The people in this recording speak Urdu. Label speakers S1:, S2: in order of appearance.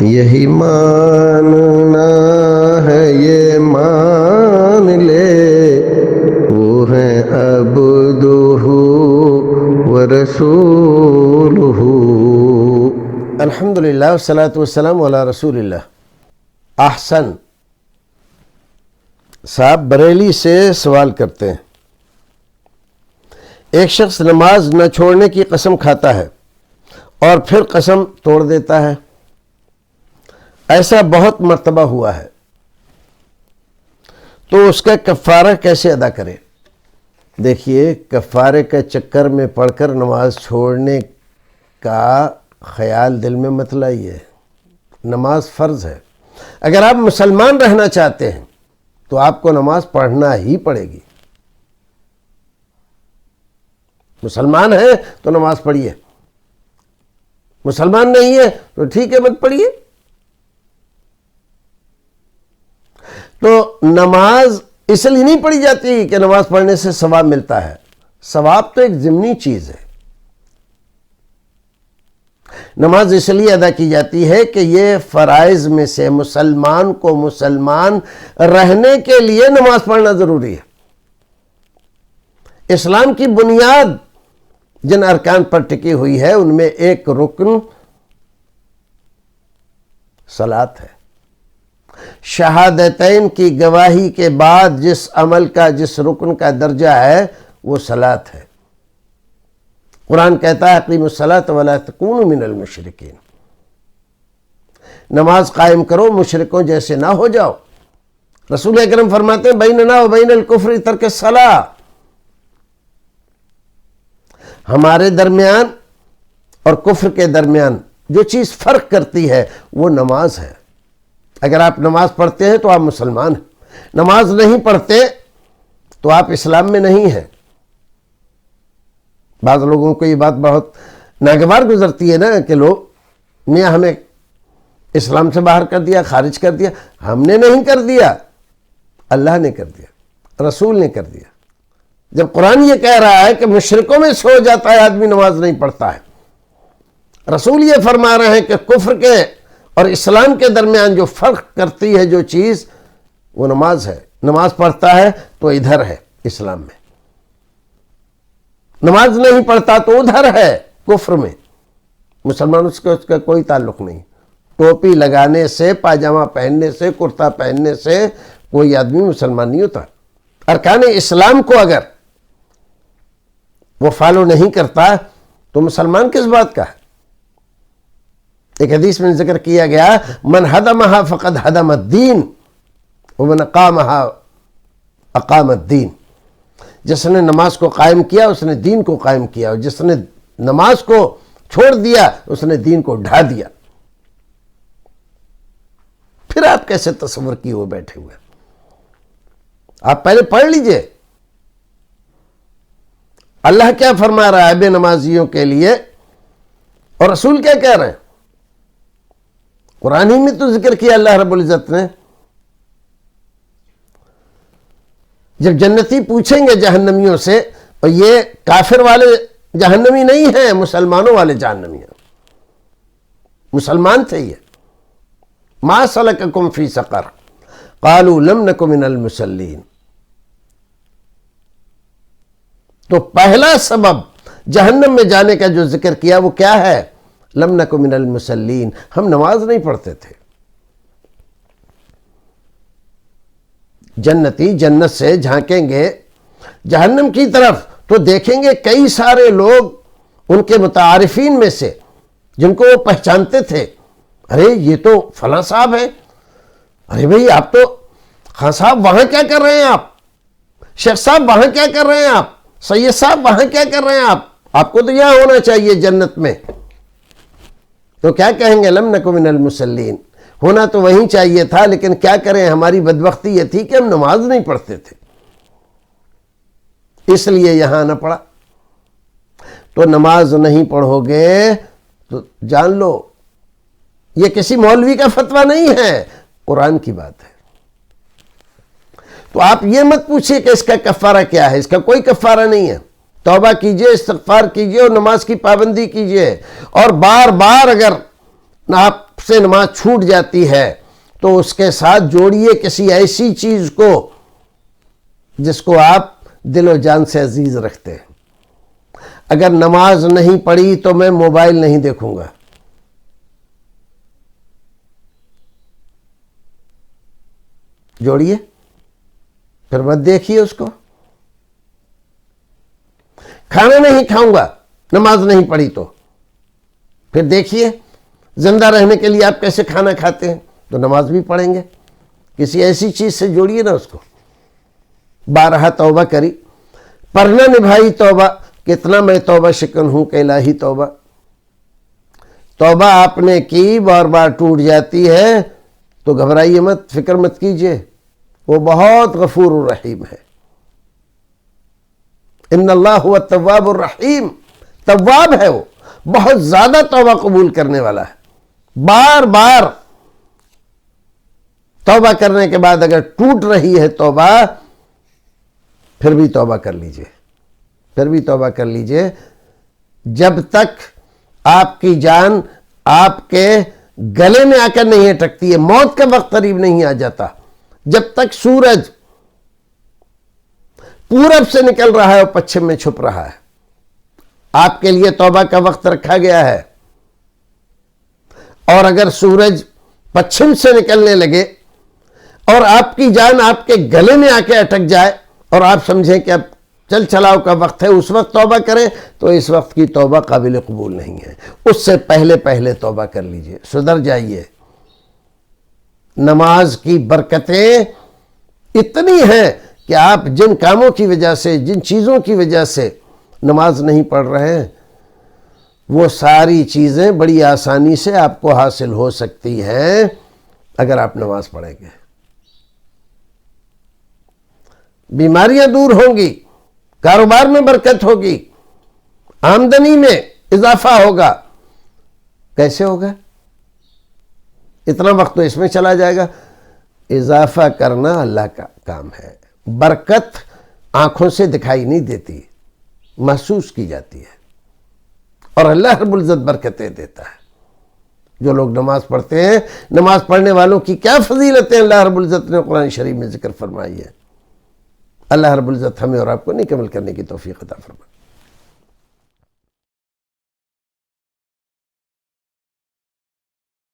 S1: یہی ماننا ہے یہ مان لے وہ ہیں عبدہ ورسولہ۔
S2: الحمدللہ والصلاة والسلام علی رسول اللہ۔ احسن صاحب بریلی سے سوال کرتے ہیں، ایک شخص نماز نہ چھوڑنے کی قسم کھاتا ہے اور پھر قسم توڑ دیتا ہے، ایسا بہت مرتبہ ہوا ہے، تو اس کا کفارہ کیسے ادا کرے؟ دیکھیے، کفارے کا چکر میں پڑھ کر نماز چھوڑنے کا خیال دل میں مت لائیے۔ نماز فرض ہے، اگر آپ مسلمان رہنا چاہتے ہیں تو آپ کو نماز پڑھنا ہی پڑے گی۔ مسلمان ہے تو نماز پڑھیے، مسلمان نہیں ہے تو ٹھیک ہے مت پڑھیے۔ تو نماز اس لیے نہیں پڑھی جاتی کہ نماز پڑھنے سے ثواب ملتا ہے، ثواب تو ایک ضمنی چیز ہے۔ نماز اس لیے ادا کی جاتی ہے کہ یہ فرائض میں سے مسلمان کو مسلمان رہنے کے لیے نماز پڑھنا ضروری ہے۔ اسلام کی بنیاد جن ارکان پر ٹکی ہوئی ہے ان میں ایک رکن صلاۃ ہے۔ شہادتین کی گواہی کے بعد جس عمل کا جس رکن کا درجہ ہے وہ صلاۃ ہے۔ قرآن کہتا ہے اقیموا الصلاۃ ولا تکونوا من المشرکین، نماز قائم کرو مشرکوں جیسے نہ ہو جاؤ۔ رسول اکرم فرماتے ہیں بیننا و بین الکفر ترک الصلاۃ، ہمارے درمیان اور کفر کے درمیان جو چیز فرق کرتی ہے وہ نماز ہے۔ اگر آپ نماز پڑھتے ہیں تو آپ مسلمان ہیں، نماز نہیں پڑھتے تو آپ اسلام میں نہیں ہیں۔ بعض لوگوں کو یہ بات بہت ناگوار گزرتی ہے نا کہ لوگ میاں ہمیں اسلام سے باہر کر دیا، خارج کر دیا۔ ہم نے نہیں کر دیا، اللہ نے کر دیا، رسول نے کر دیا۔ جب قرآن یہ کہہ رہا ہے کہ مشرکوں میں سو جاتا ہے آدمی نماز نہیں پڑھتا ہے، رسول یہ فرما رہے ہیں کہ کفر کے اور اسلام کے درمیان جو فرق کرتی ہے جو چیز وہ نماز ہے۔ نماز پڑھتا ہے تو ادھر ہے اسلام میں، نماز نہیں پڑھتا تو ادھر ہے کفر میں۔ مسلمان اس کا کوئی تعلق نہیں۔ ٹوپی لگانے سے، پاجامہ پہننے سے، کرتا پہننے سے کوئی آدمی مسلمان نہیں ہوتا۔ ارکان اسلام کو اگر وہ فالو نہیں کرتا تو مسلمان کس بات کا ہے؟ ایک حدیث میں ذکر کیا گیا من ہدمہا فقد ہدم الدین ومن اقامہا اقام الدین، جس نے نماز کو قائم کیا اس نے دین کو قائم کیا، اور جس نے نماز کو چھوڑ دیا اس نے دین کو ڈھا دیا۔ پھر آپ کیسے تصور کیے ہوئے بیٹھے ہوئے؟ آپ پہلے پڑھ لیجئے اللہ کیا فرما رہا ہے بے نمازیوں کے لیے، اور رسول کیا کہہ رہے ہیں۔ قرآن ہی میں تو ذکر کیا اللہ رب العزت نے۔ جب جنتی پوچھیں گے جہنمیوں سے، اور یہ کافر والے جہنمی نہیں ہیں، مسلمانوں والے جہنمی ہیں، مسلمان تھے یہ، ما سلککم فی سقر قالوا لم نک من المصلین۔ تو پہلا سبب جہنم میں جانے کا جو ذکر کیا وہ کیا ہے؟ لم نک من المصلین، ہم نماز نہیں پڑھتے تھے۔ جنتی جنت سے جھانکیں گے جہنم کی طرف تو دیکھیں گے کئی سارے لوگ ان کے متعارفین میں سے جن کو وہ پہچانتے تھے، ارے یہ تو فلاں صاحب ہیں، ارے بھئی آپ تو خان صاحب وہاں کیا کر رہے ہیں، آپ شیخ صاحب وہاں کیا کر رہے ہیں، آپ سید صاحب وہاں کیا کر رہے ہیں، آپ کو تو یہاں ہونا چاہیے جنت میں۔ تو کیا کہیں گے؟ لم نک من المصلین، ہونا تو وہیں چاہیے تھا، لیکن کیا کریں ہماری بدبختی یہ تھی کہ ہم نماز نہیں پڑھتے تھے، اس لیے یہاں نہ پڑھا۔ تو نماز نہیں پڑھو گے تو جان لو یہ کسی مولوی کا فتویٰ نہیں ہے، قرآن کی بات ہے۔ تو آپ یہ مت پوچھئے کہ اس کا کفارہ کیا ہے، اس کا کوئی کفارہ نہیں ہے۔ توبہ کیجئے، استغفار کیجئے اور نماز کی پابندی کیجئے، اور بار بار اگر آپ سے نماز چھوٹ جاتی ہے تو اس کے ساتھ جوڑیے کسی ایسی چیز کو جس کو آپ دل و جان سے عزیز رکھتے ہیں. اگر نماز نہیں پڑھی تو میں موبائل نہیں دیکھوں گا. جوڑیے، پھر مت دیکھیے اس کو. کھانا نہیں کھاؤں گا نماز نہیں پڑھی تو پھر دیکھیے زندہ رہنے کے لیے آپ کیسے کھانا کھاتے ہیں، تو نماز بھی پڑھیں گے. کسی ایسی چیز سے جوڑیے نا اس کو. بارہا توبہ کری پر نہ نبھائی توبہ، کتنا میں توبہ شکن ہوں کہ الہی توبہ. توبہ آپ نے کی، بار بار ٹوٹ جاتی ہے تو گھبرائیے مت، فکر مت کیجئے، وہ بہت غفور الرحیم ہے. ان اللہ هو التواب الرحیم، تواب ہے، وہ بہت زیادہ توبہ قبول کرنے والا ہے. بار بار توبہ کرنے کے بعد اگر ٹوٹ رہی ہے توبہ، پھر بھی توبہ کر لیجئے، پھر بھی توبہ کر لیجئے. جب تک آپ کی جان آپ کے گلے میں آ کر نہیں اٹکتی ہے، موت کا وقت قریب نہیں آ جاتا، جب تک سورج پورب سے نکل رہا ہے اور پچھم میں چھپ رہا ہے، آپ کے لیے توبہ کا وقت رکھا گیا ہے. اور اگر سورج پچھم سے نکلنے لگے اور آپ کی جان آپ کے گلے میں آ کے اٹک جائے اور آپ سمجھیں کہ اب چل چلاؤ کا وقت ہے، اس وقت توبہ کریں، تو اس وقت کی توبہ قابل قبول نہیں ہے. اس سے پہلے پہلے توبہ کر لیجئے، سدھر جائیے. نماز کی برکتیں اتنی ہیں کہ آپ جن کاموں کی وجہ سے، جن چیزوں کی وجہ سے نماز نہیں پڑھ رہے ہیں، وہ ساری چیزیں بڑی آسانی سے آپ کو حاصل ہو سکتی ہیں اگر آپ نماز پڑھیں گے. بیماریاں دور ہوں گی، کاروبار میں برکت ہوگی، آمدنی میں اضافہ ہوگا. کیسے ہوگا؟ اتنا وقت تو اس میں چلا جائے گا. اضافہ کرنا اللہ کا کام ہے. برکت آنکھوں سے دکھائی نہیں دیتی، محسوس کی جاتی ہے، اور اللہ رب العزت برکتیں دیتا ہے. جو لوگ نماز پڑھتے ہیں، نماز پڑھنے والوں کی کیا فضیلتیں اللہ رب العزت نے قرآن شریف میں ذکر فرمائی ہے. اللہ رب العزت ہمیں اور آپ کو نیک عمل کرنے کی توفیق عطا فرمائے.